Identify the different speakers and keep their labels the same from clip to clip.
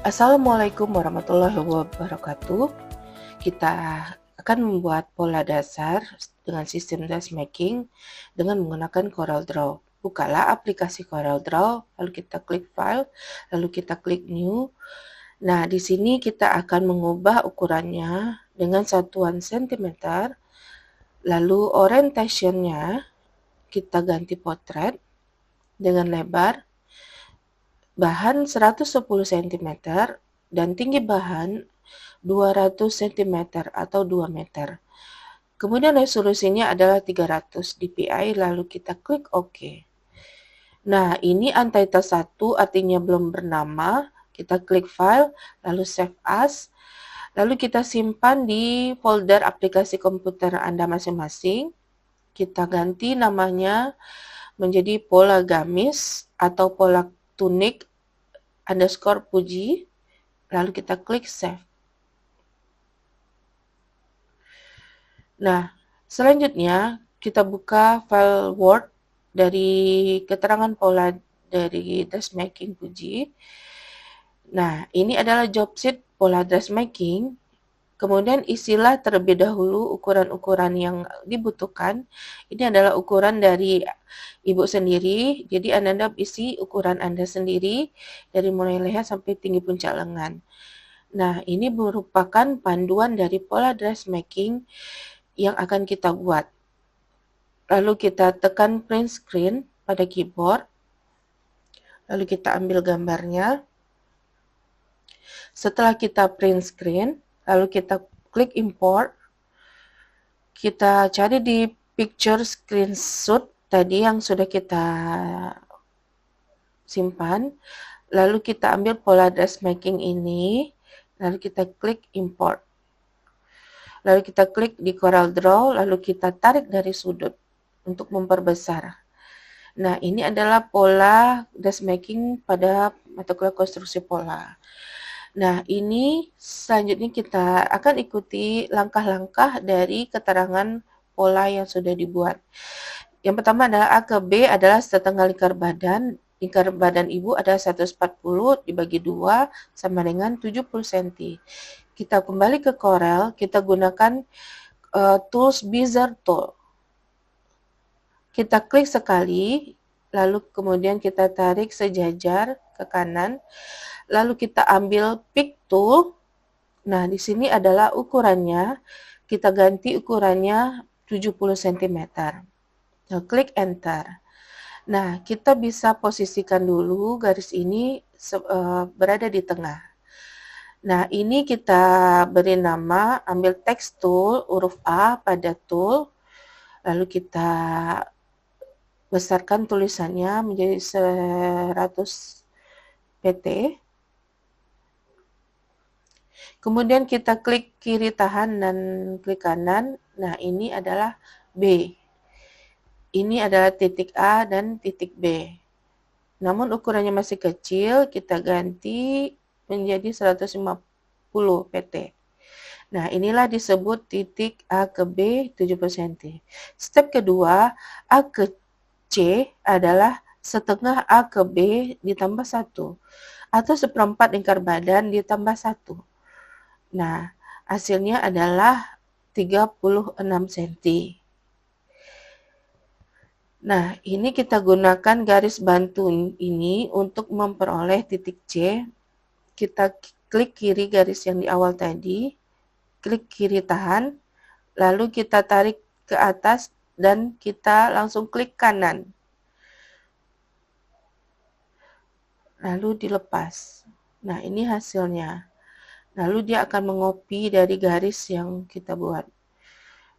Speaker 1: Assalamualaikum warahmatullahi wabarakatuh. Kita akan membuat pola dasar dengan sistem dressmaking dengan menggunakan CorelDRAW. Bukalah aplikasi CorelDRAW, lalu kita klik File, lalu kita klik New. Nah, di sini kita akan mengubah ukurannya dengan satuan sentimeter, lalu orientation-nya kita ganti potret dengan lebar, bahan 110 cm, dan tinggi bahan 200 cm atau 2 meter. Kemudian resolusinya adalah 300 dpi, lalu kita klik OK. Nah, ini Untitled 1 artinya belum bernama. Kita klik File, lalu Save As. Lalu kita simpan di folder aplikasi komputer Anda masing-masing. Kita ganti namanya menjadi pola gamis atau pola tunik underscore puji. Lalu kita klik Save. Nah, selanjutnya kita buka file Word dari keterangan pola dari dressmaking puji. Nah, ini adalah job sheet pola dressmaking. Kemudian isilah terlebih dahulu ukuran-ukuran yang dibutuhkan. Ini adalah ukuran dari Ibu sendiri, jadi Anda isi ukuran Anda sendiri dari mulai leher sampai tinggi puncak lengan. Nah, ini merupakan panduan dari pola dressmaking yang akan kita buat. Lalu kita tekan print screen pada keyboard. Lalu kita ambil gambarnya. Setelah kita print screen, lalu kita klik import. Kita cari di picture screenshot tadi yang sudah kita simpan. Lalu kita ambil pola dressmaking ini. Lalu kita klik import. Lalu kita klik di CorelDRAW, lalu kita tarik dari sudut untuk memperbesar. Nah, ini adalah pola dressmaking pada mata kuliah konstruksi pola. Nah, ini selanjutnya kita akan ikuti langkah-langkah dari keterangan pola yang sudah dibuat. Yang pertama adalah A ke B adalah setengah lingkar badan. Lingkar badan ibu adalah 140 dibagi 2 sama dengan 70 cm. Kita kembali ke Corel, kita gunakan tools Bezier Tool. Kita klik sekali, lalu kemudian kita tarik sejajar ke kanan, lalu kita ambil Pick Tool. Nah, di sini adalah ukurannya, kita ganti ukurannya 70 cm. Nah, klik Enter. Nah, kita bisa posisikan dulu garis ini berada di tengah. Nah, ini kita beri nama, ambil text tool, huruf A pada tool, lalu kita besarkan tulisannya menjadi 100 pt. Kemudian kita klik kiri tahan dan klik kanan. Nah, ini adalah B. Ini adalah titik A dan titik B. Namun ukurannya masih kecil, kita ganti menjadi 150 pt. Nah, inilah disebut titik A ke B 70 cm. Step kedua, A ke C adalah setengah A ke B ditambah 1 atau seperempat lingkar badan ditambah 1. Nah, hasilnya adalah 36 cm. Nah, ini kita gunakan garis bantu ini untuk memperoleh titik C. Kita klik kiri garis yang di awal tadi, klik kiri tahan, lalu kita tarik ke atas dan kita langsung klik kanan. Lalu dilepas. Nah, ini hasilnya. Lalu dia akan mengopi dari garis yang kita buat.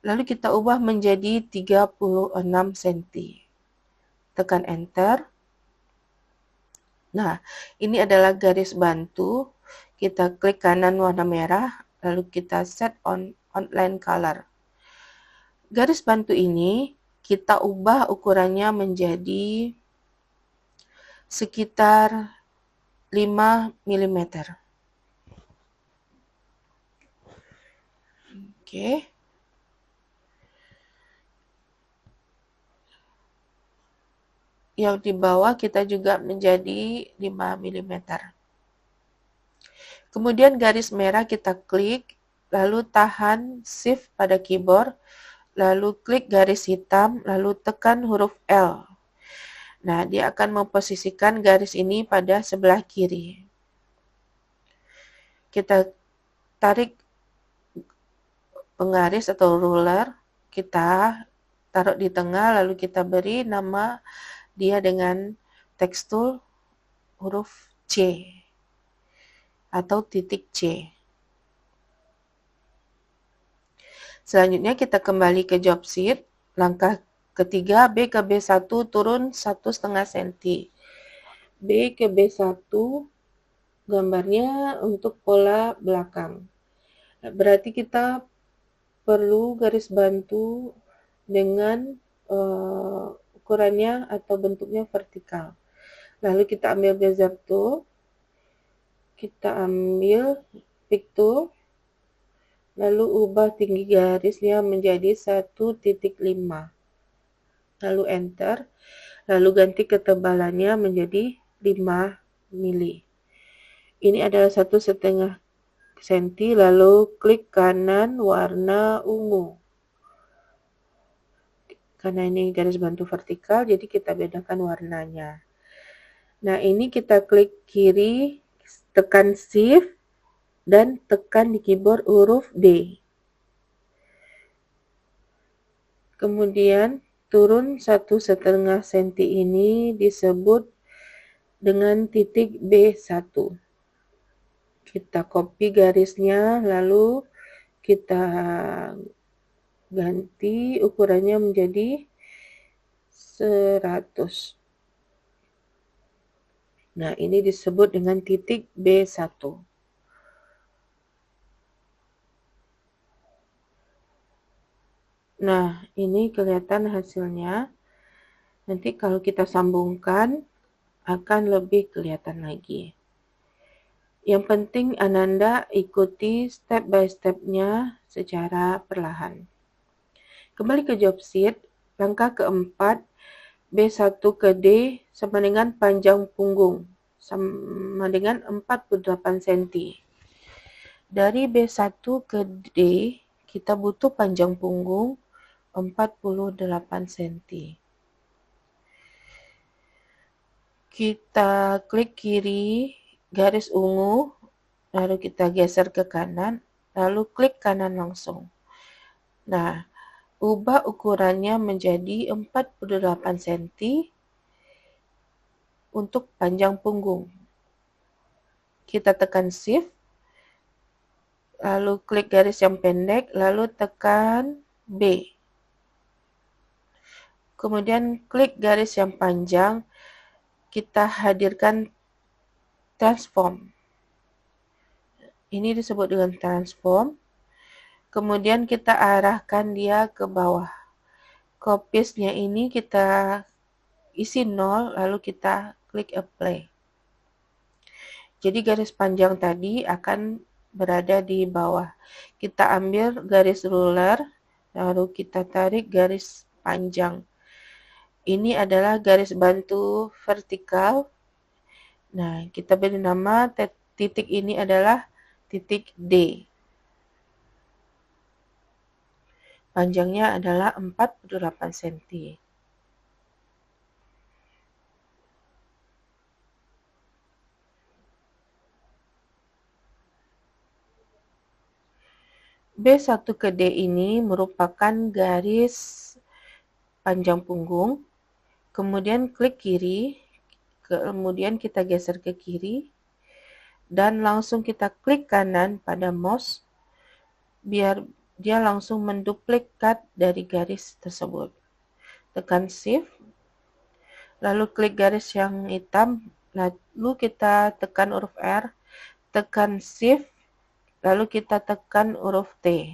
Speaker 1: Lalu kita ubah menjadi 36 cm. Tekan Enter. Nah, ini adalah garis bantu. Kita klik kanan warna merah, lalu kita set on outline color. Garis bantu ini kita ubah ukurannya menjadi sekitar 5 mm. Oke. Yang di bawah kita juga menjadi 5 mm. Kemudian garis merah kita klik, lalu tahan Shift pada keyboard, lalu klik garis hitam, lalu tekan huruf L. Nah, dia akan memposisikan garis ini pada sebelah kiri. Kita tarik penggaris atau ruler, kita taruh di tengah, lalu kita beri nama dia dengan tekstur huruf C atau titik C. Selanjutnya kita kembali ke job sheet. Langkah ketiga, B ke B1 turun 1,5 cm. B ke B1 gambarnya untuk pola belakang. Berarti kita perlu garis bantu dengan ukurannya atau bentuknya vertikal. Lalu kita ambil bezier tool, kita ambil pick tool, lalu ubah tinggi garisnya menjadi 1,5. Lalu enter, lalu ganti ketebalannya menjadi 5 mili. Ini adalah 1,5 cm, lalu klik kanan warna ungu. Karena ini garis bantu vertikal, jadi kita bedakan warnanya. Nah, ini kita klik kiri, tekan Shift, dan tekan di keyboard huruf D. Kemudian turun 1,5 cm ini disebut dengan titik B1. Kita copy garisnya, lalu kita ganti ukurannya menjadi 100. Nah, ini disebut dengan titik B1. Nah, ini kelihatan hasilnya. Nanti kalau kita sambungkan, akan lebih kelihatan lagi. Yang penting Ananda ikuti step by step-nya secara perlahan. Kembali ke job sheet, langkah keempat, B1 ke D sama dengan panjang punggung, sama dengan 48 cm. Dari B1 ke D, kita butuh panjang punggung 48 cm. Kita klik kiri, garis ungu, lalu kita geser ke kanan, lalu klik kanan langsung. Nah, ubah ukurannya menjadi 48 cm untuk panjang punggung. Kita tekan Shift, lalu klik garis yang pendek, lalu tekan B. Kemudian klik garis yang panjang, kita hadirkan transform. Ini disebut dengan transform. Kemudian kita arahkan dia ke bawah. Copies-nya ini kita isi 0, lalu kita klik apply. Jadi garis panjang tadi akan berada di bawah. Kita ambil garis ruler, lalu kita tarik garis panjang. Ini adalah garis bantu vertikal. Nah, kita beri nama titik ini adalah titik D. Panjangnya adalah 48 cm. B1 ke D ini merupakan garis panjang punggung. Kemudian klik kiri, kemudian kita geser ke kiri, dan langsung kita klik kanan pada mouse, biar dia langsung menduplikat dari garis tersebut. Tekan Shift, lalu klik garis yang hitam, lalu kita tekan huruf R, tekan Shift, lalu kita tekan huruf T,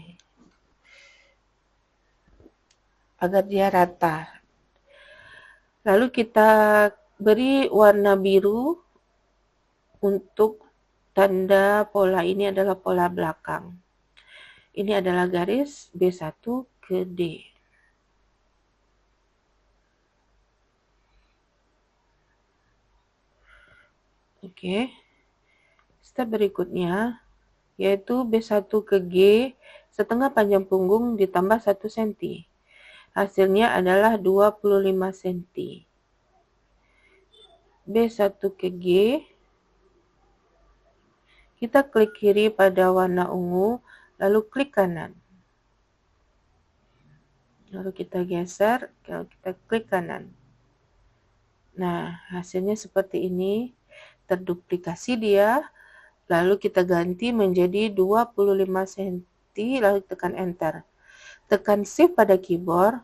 Speaker 1: agar dia rata. Lalu kita beri warna biru untuk tanda pola ini adalah pola belakang. Ini adalah garis B1 ke D. Oke. Step berikutnya yaitu B1 ke G setengah panjang punggung ditambah 1 cm. Hasilnya adalah 25 cm. B1 ke G, kita klik kiri pada warna ungu, lalu klik kanan. Lalu kita geser, lalu kita klik kanan. Nah, hasilnya seperti ini. Terduplikasi dia, lalu kita ganti menjadi 25 cm, lalu tekan enter. Tekan shift pada keyboard,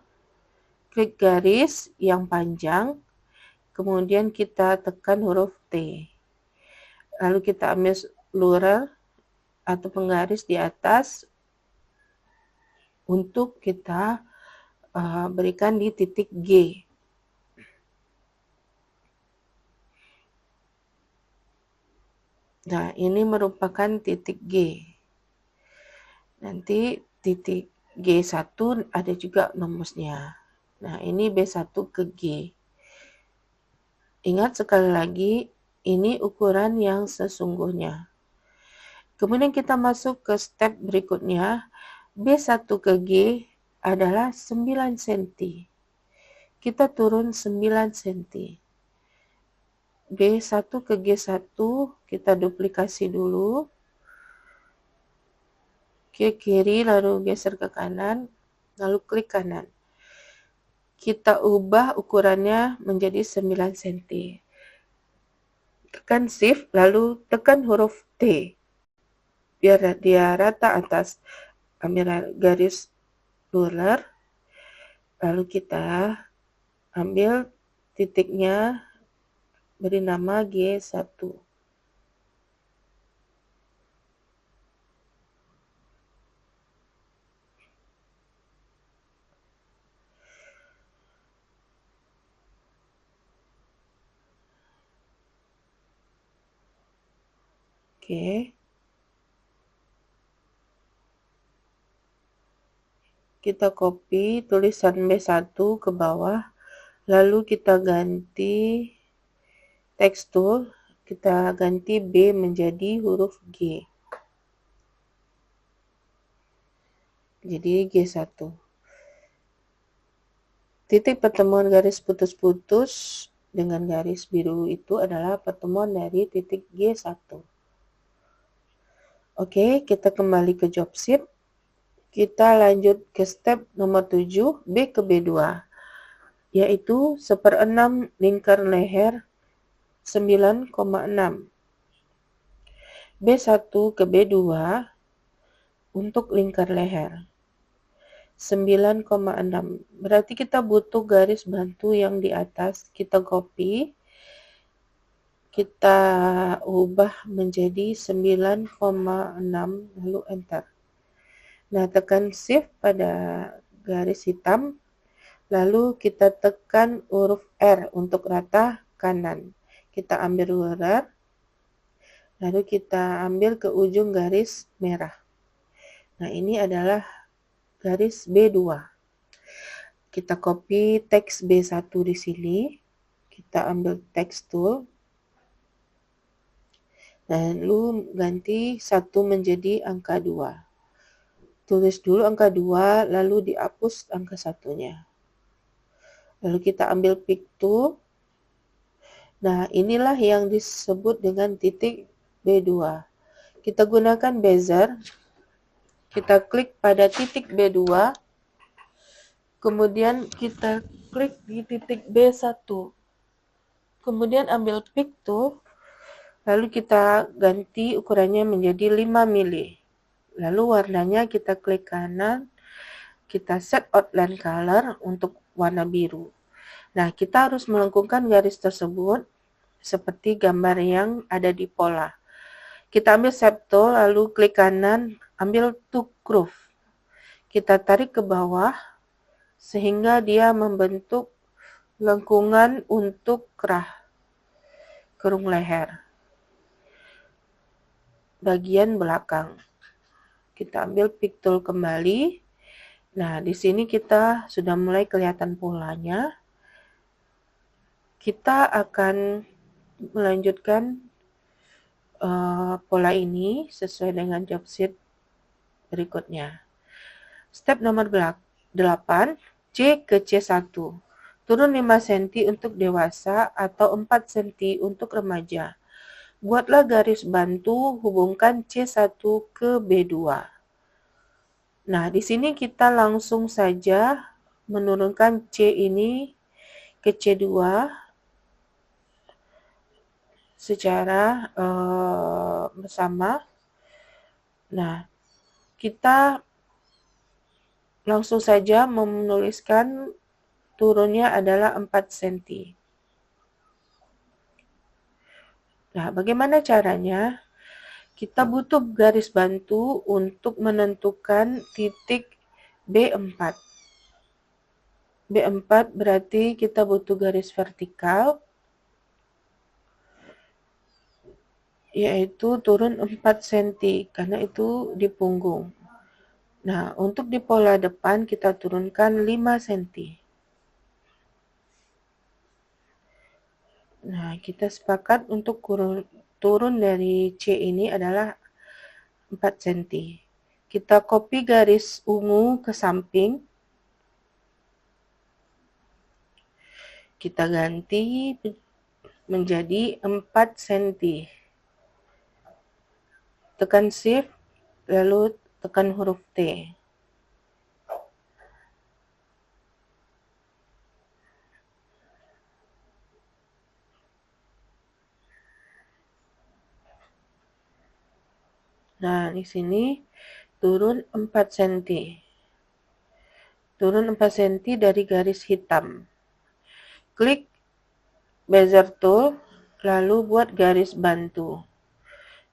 Speaker 1: klik garis yang panjang, kemudian kita tekan huruf T. Lalu kita ambil ruler atau penggaris di atas untuk kita berikan di titik G. Nah, ini merupakan titik G. Nanti titik G1 ada juga rumusnya. Nah, ini B1 ke G. Ingat sekali lagi, ini ukuran yang sesungguhnya. Kemudian kita masuk ke step berikutnya. B1 ke G adalah 9 cm. Kita turun 9 cm. B1 ke G1 kita duplikasi dulu. Ke kiri lalu geser ke kanan, lalu klik kanan. Kita ubah ukurannya menjadi 9 cm. Tekan shift lalu tekan huruf T. Biar dia rata atas, ambil garis ruler, lalu kita ambil titiknya, beri nama G1. Oke. Kita copy tulisan B1 ke bawah, lalu kita ganti tekstur, kita ganti B menjadi huruf G. Jadi G1. Titik pertemuan garis putus-putus dengan garis biru itu adalah pertemuan dari titik G1. Oke, kita kembali ke job sheet. Kita lanjut ke step nomor 7, B ke B2, yaitu 1/6 lingkar leher 9,6. B1 ke B2 untuk lingkar leher 9,6. Berarti kita butuh garis bantu yang di atas. Kita copy, kita ubah menjadi 9,6 lalu enter. Nah, tekan shift pada garis hitam, lalu kita tekan huruf R untuk rata kanan. Kita ambil ruler, lalu kita ambil ke ujung garis merah. Nah, ini adalah garis B2. Kita copy teks B1 di sini, kita ambil teks tool, lalu ganti 1 menjadi angka 2. Tulis dulu angka 2, lalu dihapus angka 1-nya. Lalu kita ambil pick tool. Nah, inilah yang disebut dengan titik B2. Kita gunakan bezier. Kita klik pada titik B2. Kemudian kita klik di titik B1. Kemudian ambil pick tool. Lalu kita ganti ukurannya menjadi 5 mili. Lalu warnanya kita klik kanan, kita set outline color untuk warna biru. Nah, kita harus melengkungkan garis tersebut seperti gambar yang ada di pola. Kita ambil shape tool, lalu klik kanan, ambil to groove. Kita tarik ke bawah sehingga dia membentuk lengkungan untuk kerung leher. Bagian belakang. Kita ambil pick tool kembali. Nah, di sini kita sudah mulai kelihatan polanya. Kita akan melanjutkan pola ini sesuai dengan job sheet berikutnya. Step nomor 8, C ke C1. Turun 5 cm untuk dewasa atau 4 cm untuk remaja. Buatlah garis bantu hubungkan C1 ke B2. Nah, di sini kita langsung saja menurunkan C ini ke C2 secara bersama. Nah, kita langsung saja menuliskan turunnya adalah 4 cm. Nah, bagaimana caranya? Kita butuh garis bantu untuk menentukan titik B4. B4 berarti kita butuh garis vertikal, yaitu turun 4 cm, karena itu di punggung. Nah, untuk di pola depan kita turunkan 5 cm. Nah, kita sepakat untuk turun dari C ini adalah 4 cm. Kita copy garis ungu ke samping. Kita ganti menjadi 4 cm. Tekan Shift, lalu tekan huruf T. Nah, di sini turun 4 cm. Turun 4 cm dari garis hitam. Klik Bezier Tool, lalu buat garis bantu.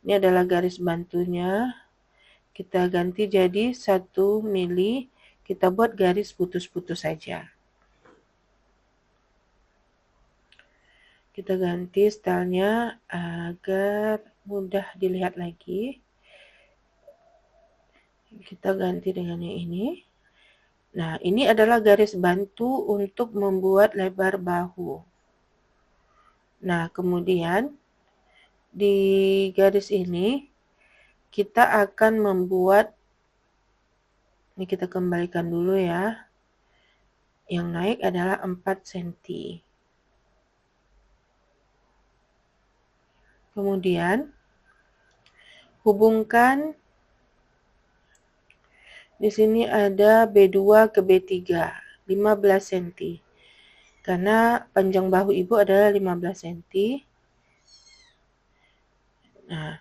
Speaker 1: Ini adalah garis bantunya. Kita ganti jadi 1 mili. Kita buat garis putus-putus saja. Kita ganti stylenya agar mudah dilihat lagi. Kita ganti dengan yang ini. Nah, ini adalah garis bantu untuk membuat lebar bahu. Nah, kemudian di garis ini kita akan membuat, ini kita kembalikan dulu ya. Yang naik adalah 4 cm. Kemudian hubungkan, di sini ada B2 ke B3, 15 cm. Karena panjang bahu ibu adalah 15 cm. Nah,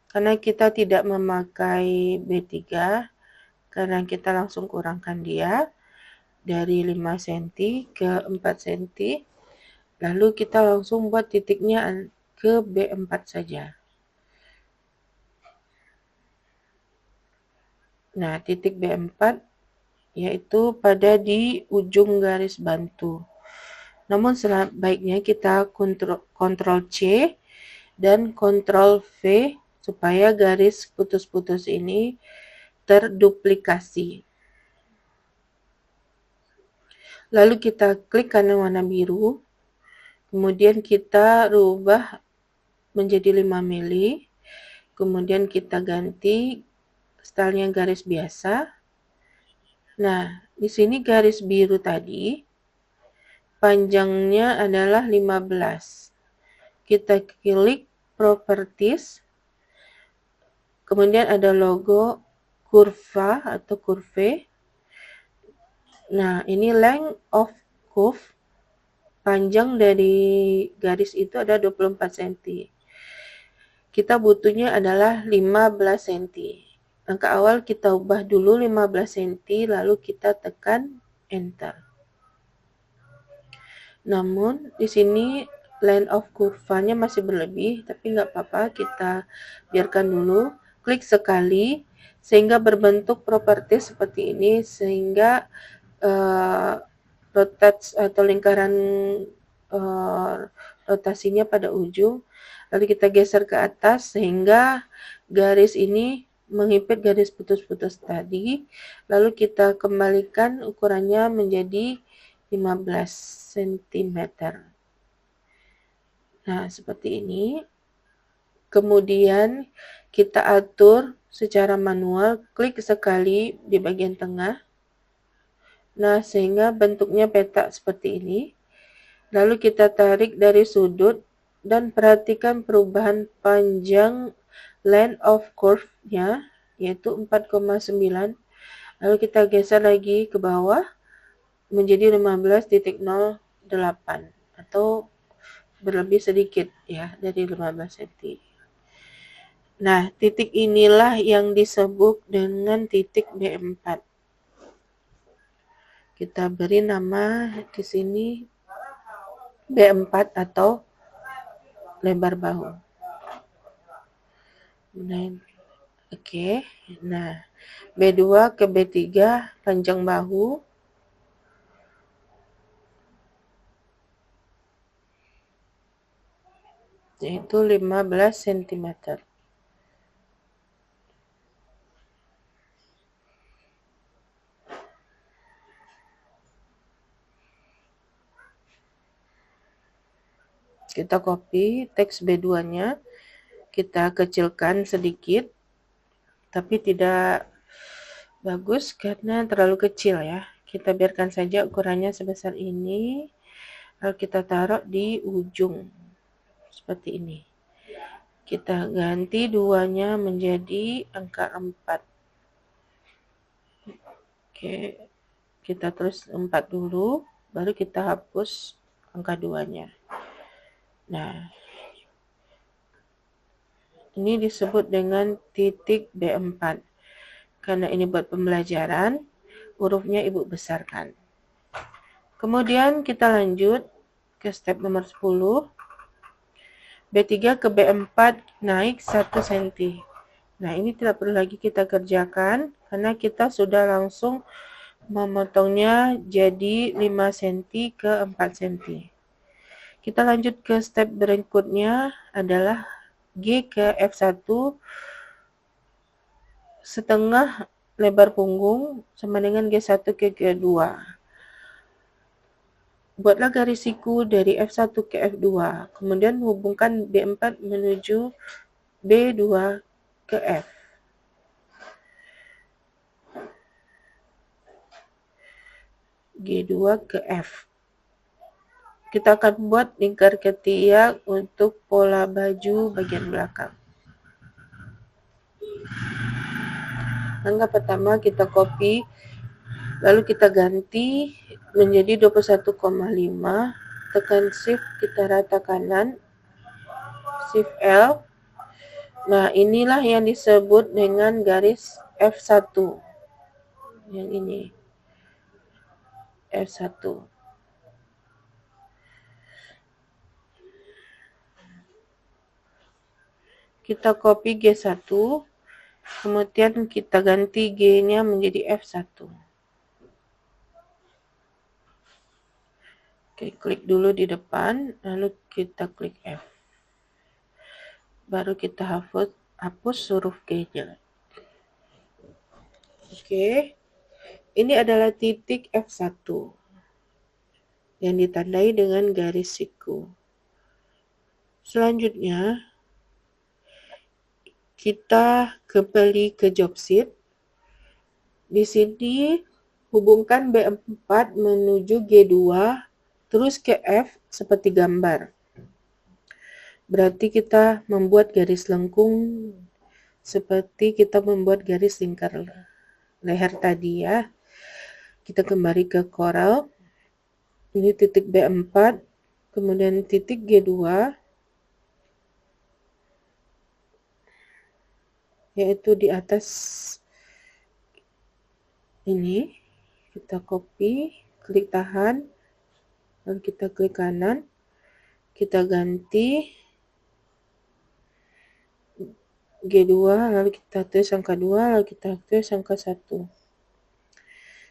Speaker 1: karena kita tidak memakai B3, karena kita langsung kurangkan dia dari 5 cm ke 4 cm, lalu kita langsung buat titiknya ke B4 saja. Nah, titik B4 yaitu pada di ujung garis bantu. Namun sebaiknya kita Ctrl C dan Ctrl V supaya garis putus-putus ini terduplikasi. Lalu kita klik kanan warna biru, kemudian kita rubah menjadi 5 mili, kemudian kita ganti stylenya garis biasa. Nah, di sini garis biru tadi panjangnya adalah 15. Kita klik Properties, kemudian ada logo kurva atau curve. Nah, ini length of curve, panjang dari garis itu ada 24 cm. Kita butuhnya adalah 15 cm. Langkah awal kita ubah dulu 15 cm, lalu kita tekan Enter. Namun, di sini length of kurvanya masih berlebih, tapi nggak apa-apa, kita biarkan dulu. Klik sekali, sehingga berbentuk properti seperti ini, sehingga rotate atau lingkaran rotasinya pada ujung. Lalu kita geser ke atas, sehingga garis ini menghimpit garis putus-putus tadi. Lalu kita kembalikan ukurannya menjadi 15 cm. Nah, seperti ini. Kemudian kita atur secara manual, klik sekali di bagian tengah. Nah, sehingga bentuknya peta seperti ini. Lalu kita tarik dari sudut dan perhatikan perubahan panjang line of curve-nya, yaitu 4,9. Lalu kita geser lagi ke bawah menjadi 15,08 atau berlebih sedikit ya dari 15 cm. Nah, titik inilah yang disebut dengan titik B4. Kita beri nama di sini B4 atau lebar bahu. Oke. Nah, B2 ke B3 panjang bahu. Yaitu 15 cm. Kita copy teks B2-nya, kita kecilkan sedikit, tapi tidak bagus karena terlalu kecil ya. Kita biarkan saja ukurannya sebesar ini, lalu kita taruh di ujung, seperti ini. Kita ganti 2-nya menjadi angka 4. Oke, kita terus 4 dulu, baru kita hapus angka 2-nya. Nah, ini disebut dengan titik B4. Karena ini buat pembelajaran, hurufnya Ibu besarkan. Kemudian kita lanjut ke step nomor 10. B3 ke B4 naik 1 cm. Nah, ini tidak perlu lagi kita kerjakan karena kita sudah langsung memotongnya jadi 5 cm ke 4 cm. Kita lanjut ke step berikutnya adalah G ke F1 setengah lebar punggung sama dengan G1 ke G2. Buatlah garis siku dari F1 ke F2, kemudian hubungkan B4 menuju B2 ke F. G2 ke F. Kita akan buat lingkar ketiak untuk pola baju bagian belakang. Langkah pertama kita copy, lalu kita ganti menjadi 21,5, tekan shift kita rata kanan, shift L. Nah, inilah yang disebut dengan garis F1. Yang ini. F1. Kita copy G1, kemudian kita ganti G-nya menjadi F1. Oke, klik dulu di depan, lalu kita klik F. Baru kita hapus huruf G-nya. Oke, ini adalah titik F1 yang ditandai dengan garis siku. Selanjutnya, kita kembali ke job sheet. Di sini hubungkan B4 menuju G2, terus ke F seperti gambar. Berarti kita membuat garis lengkung seperti kita membuat garis lingkar leher tadi ya. Kita kembali ke Corel. Ini titik B4, kemudian titik G2, yaitu di atas ini. Kita copy, klik tahan, lalu kita klik kanan, kita ganti G2, lalu kita tulis angka 2, lalu kita tulis angka 1.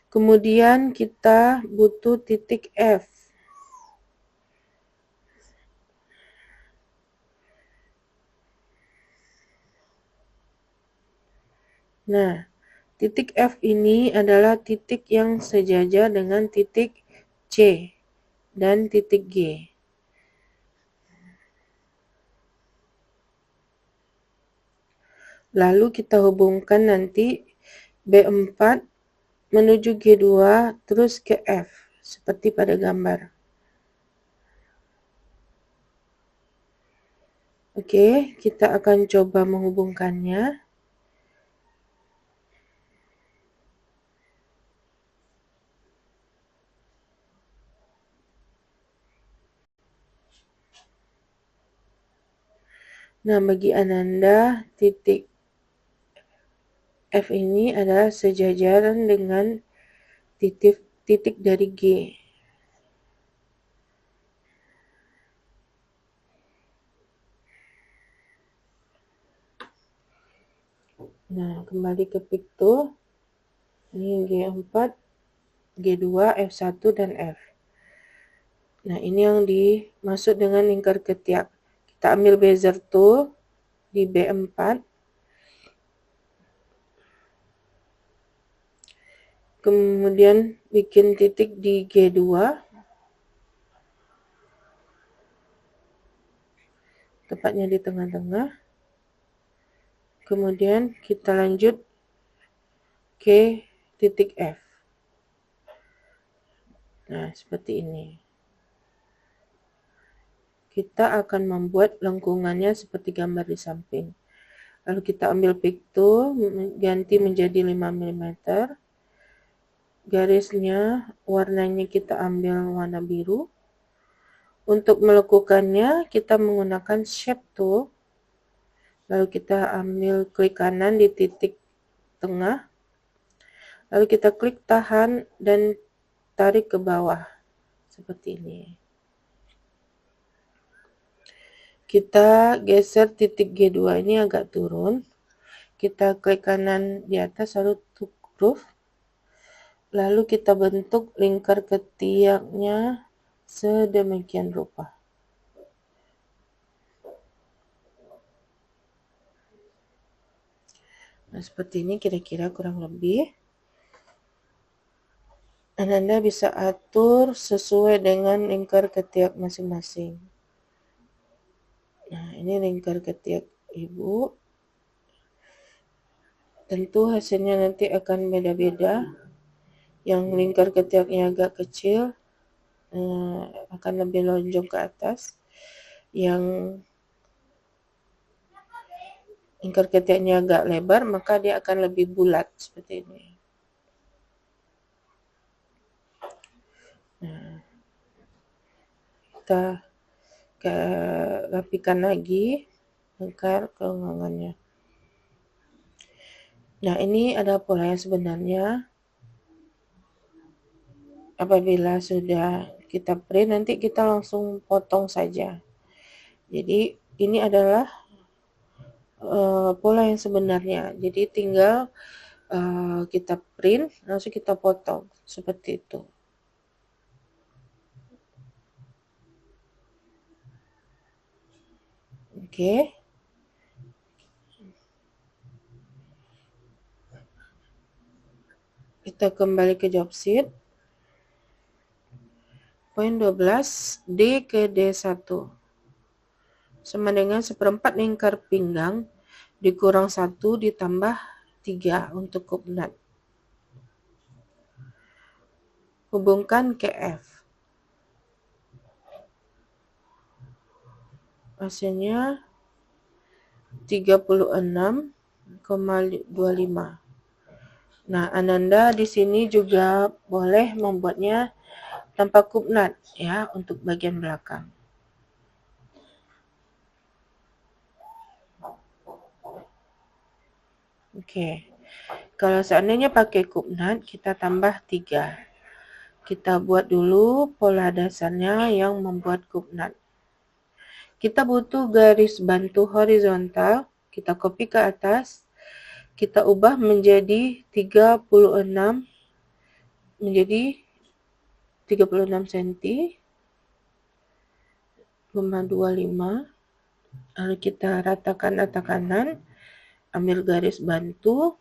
Speaker 1: Kemudian kita butuh titik F. Nah, titik F ini adalah titik yang sejajar dengan titik C dan titik G. Lalu kita hubungkan nanti B4 menuju G2 terus ke F, seperti pada gambar. Oke, kita akan coba menghubungkannya. Nah, bagi Ananda, titik F ini adalah sejajaran dengan titik dari G. Nah, kembali ke Picto. Ini G4, G2, F1, dan F. Nah, ini yang dimaksud dengan lingkar ketiak. Kita ambil bezier tool di B4. Kemudian bikin titik di G2. Tepatnya di tengah-tengah. Kemudian kita lanjut ke titik F. Nah, seperti ini. Kita akan membuat lengkungannya seperti gambar di samping. Lalu kita ambil Picto, ganti menjadi 5 mm. Garisnya, warnanya kita ambil warna biru. Untuk melekukannya, kita menggunakan Shape Tool. Lalu kita ambil klik kanan di titik tengah. Lalu kita klik tahan dan tarik ke bawah. Seperti ini. Kita geser titik G2 ini agak turun. Kita klik kanan di atas, lalu groove. Lalu kita bentuk lingkar ketiaknya sedemikian rupa. Nah, seperti ini kira-kira kurang lebih. Anda bisa atur sesuai dengan lingkar ketiak masing-masing. Nah, ini lingkar ketiak ibu. Tentu hasilnya nanti akan beda-beda. Yang lingkar ketiaknya agak kecil akan lebih lonjong ke atas. Yang lingkar ketiaknya agak lebar, maka dia akan lebih bulat seperti ini. Nah, kita rapikan lagi lingkar kelenggangannya. Nah, ini ada pola yang sebenarnya. Apabila sudah kita print, nanti kita langsung potong saja. Jadi ini adalah pola yang sebenarnya. Jadi tinggal kita print, langsung kita potong seperti itu. Oke. Kita kembali ke job sheet. Poin 12, D ke D1. Sama dengan 1/4 lingkar pinggang dikurang 1 ditambah 3 untuk kup nut. Hubungkan ke F. Hasilnya 36,25. Nah, Ananda di sini juga boleh membuatnya tanpa kup nut ya untuk bagian belakang. Oke. Kalau seandainya pakai kup nut, kita tambah 3. Kita buat dulu pola dasarnya yang membuat kup nut. Kita butuh garis bantu horizontal, kita copy ke atas, kita ubah menjadi 36 cm, 25. Lalu kita ratakan rata kanan, ambil garis bantu.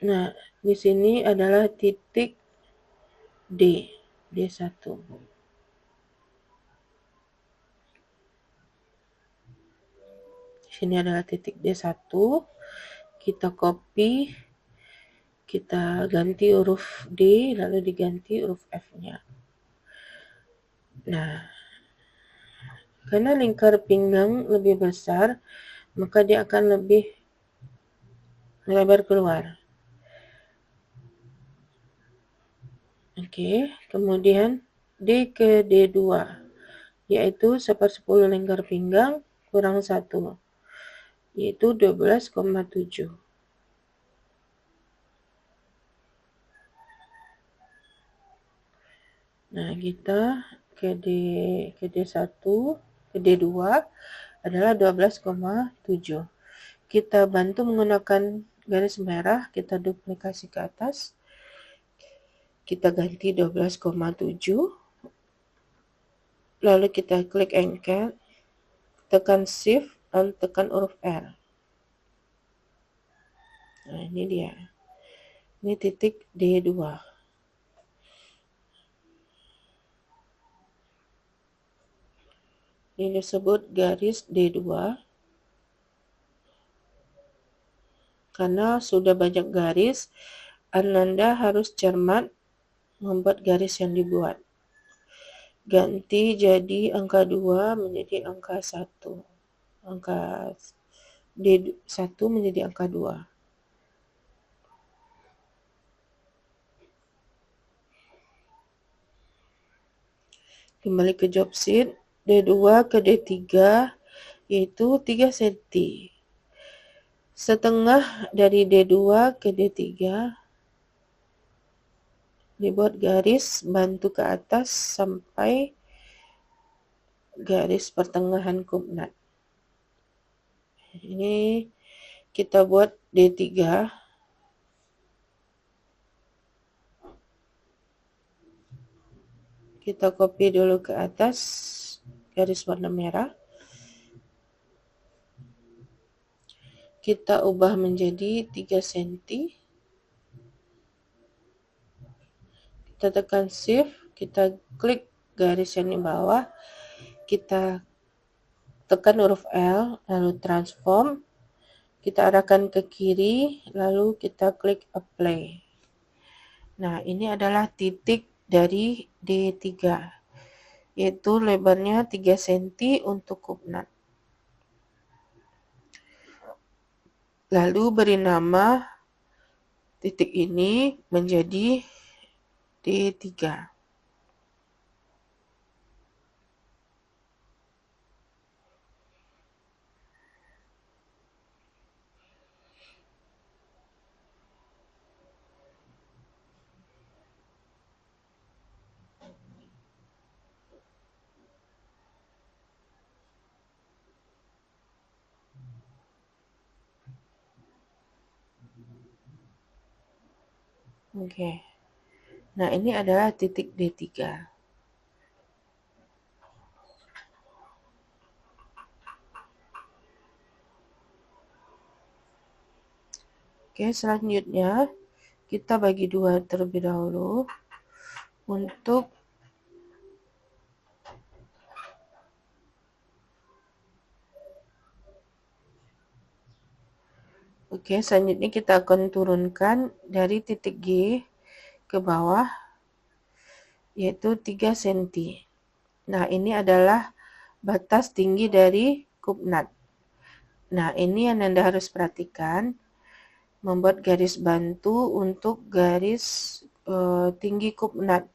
Speaker 1: Nah, di sini adalah titik D1. sini adalah titik D1, kita copy, kita ganti huruf D, lalu diganti huruf F-nya. Nah, karena lingkar pinggang lebih besar, maka dia akan lebih lebar keluar. Oke, kemudian D ke D2, yaitu 1/10 lingkar pinggang kurang 1, yaitu 12,7. Nah, kita ke D1, ke D2 adalah 12,7. Kita bantu menggunakan garis merah, kita duplikasi ke atas. Kita ganti 12,7. Lalu kita klik Enter, tekan Shift, lalu tekan huruf R. Nah, ini dia. Ini titik D2. Ini disebut garis D2 karena sudah banyak garis, Ananda harus cermat membuat garis yang dibuat. Ganti jadi angka 2 menjadi angka 1. Angka D1 menjadi angka 2. Kembali ke job sheet, D2 ke D3 yaitu 3 cm. Setengah dari D2 ke D3 dibuat garis bantu ke atas sampai garis pertengahan kubnat. Ini kita buat D3. Kita copy dulu ke atas garis warna merah. Kita ubah menjadi 3 cm. Kita tekan Shift, kita klik garis yang di bawah. Kita tekan huruf L, lalu transform. Kita arahkan ke kiri, lalu kita klik Apply. Nah, ini adalah titik dari D3, yaitu lebarnya 3 cm untuk kubnat. Lalu beri nama titik ini menjadi D3. Oke. Nah, ini adalah titik D3. Oke, selanjutnya kita bagi dua terlebih dahulu untuk selanjutnya kita akan turunkan dari titik G ke bawah, yaitu 3 cm. Nah, ini adalah batas tinggi dari kubnat. Nah, ini yang Anda harus perhatikan, membuat garis bantu untuk garis tinggi kubnat.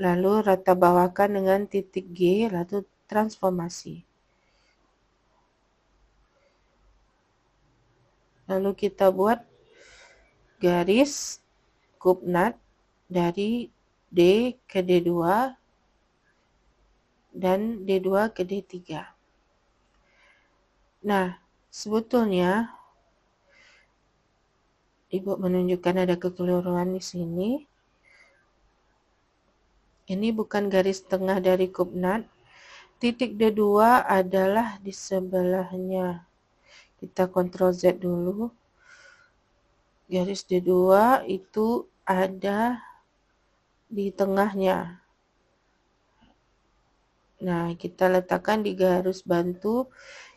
Speaker 1: Lalu rata bawahkan dengan titik G, lalu transformasi. Lalu kita buat garis kubnat dari D ke D2 dan D2 ke D3. Nah, sebetulnya Ibu menunjukkan ada kekeliruan di sini. Ini bukan garis tengah dari kubnat. Titik D2 adalah di sebelahnya. Kita Ctrl Z dulu. Garis D2 itu ada di tengahnya. Nah, kita letakkan di garis bantu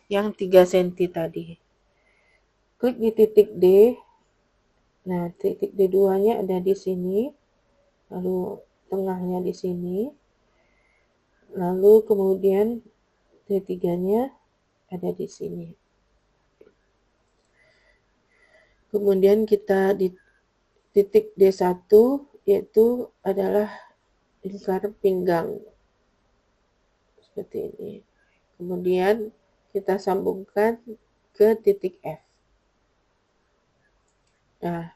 Speaker 1: yang 3 cm tadi. Klik di titik D. Nah, titik D2-nya ada di sini, lalu tengahnya di sini, lalu kemudian D3-nya ada di sini. Kemudian kita di titik D1 yaitu adalah lingkar pinggang seperti ini. Kemudian kita sambungkan ke titik F. Nah,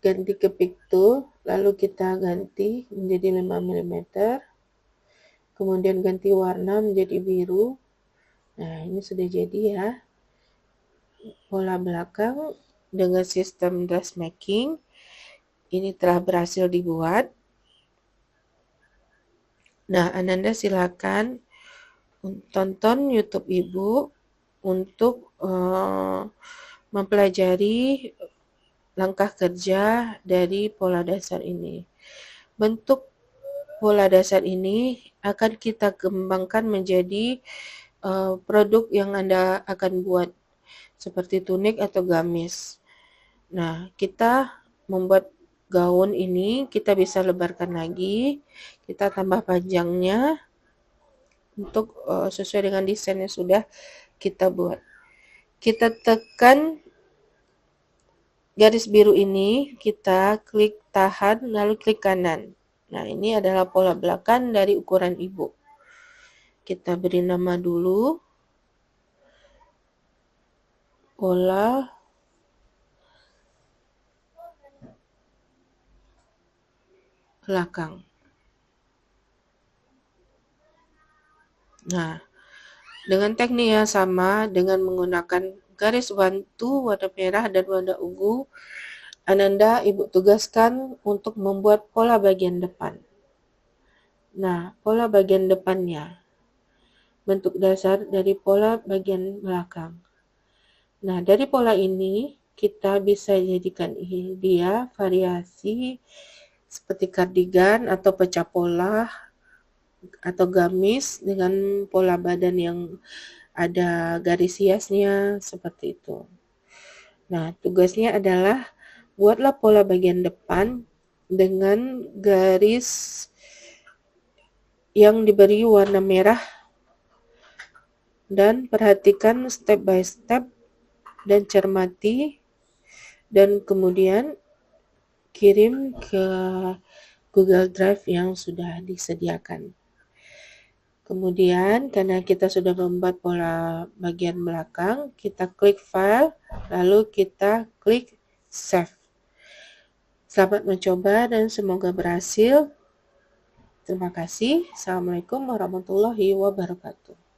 Speaker 1: ganti ke picto, lalu kita ganti menjadi 5 mm. Kemudian ganti warna menjadi biru. Nah, ini sudah jadi ya. Pola belakang dengan sistem dressmaking ini telah berhasil dibuat. Nah, Ananda silakan tonton YouTube Ibu untuk mempelajari langkah kerja dari pola dasar ini. Bentuk pola dasar ini akan kita kembangkan menjadi produk yang Anda akan buat seperti tunik atau gamis. Nah, kita membuat gaun ini, kita bisa lebarkan lagi, kita tambah panjangnya untuk sesuai dengan desain yang sudah kita buat. Kita tekan garis biru ini, kita klik tahan, lalu klik kanan. Nah, ini adalah pola belakang dari ukuran Ibu. Kita beri nama dulu. Pola belakang. Nah, dengan teknik yang sama, dengan menggunakan garis bantu warna merah dan warna ungu, Ananda Ibu tugaskan untuk membuat pola bagian depan. Nah, pola bagian depannya. Bentuk dasar dari pola bagian belakang. Nah, dari pola ini kita bisa jadikan dia variasi seperti kardigan atau pecah pola atau gamis dengan pola badan yang ada garis hiasnya seperti itu. Nah, tugasnya adalah buatlah pola bagian depan dengan garis yang diberi warna merah dan perhatikan step by step dan cermati dan kemudian kirim ke Google Drive yang sudah disediakan. Kemudian karena kita sudah membuat pola bagian belakang, kita klik file, lalu kita klik save. Selamat mencoba dan semoga berhasil. Terima kasih. Assalamualaikum warahmatullahi wabarakatuh.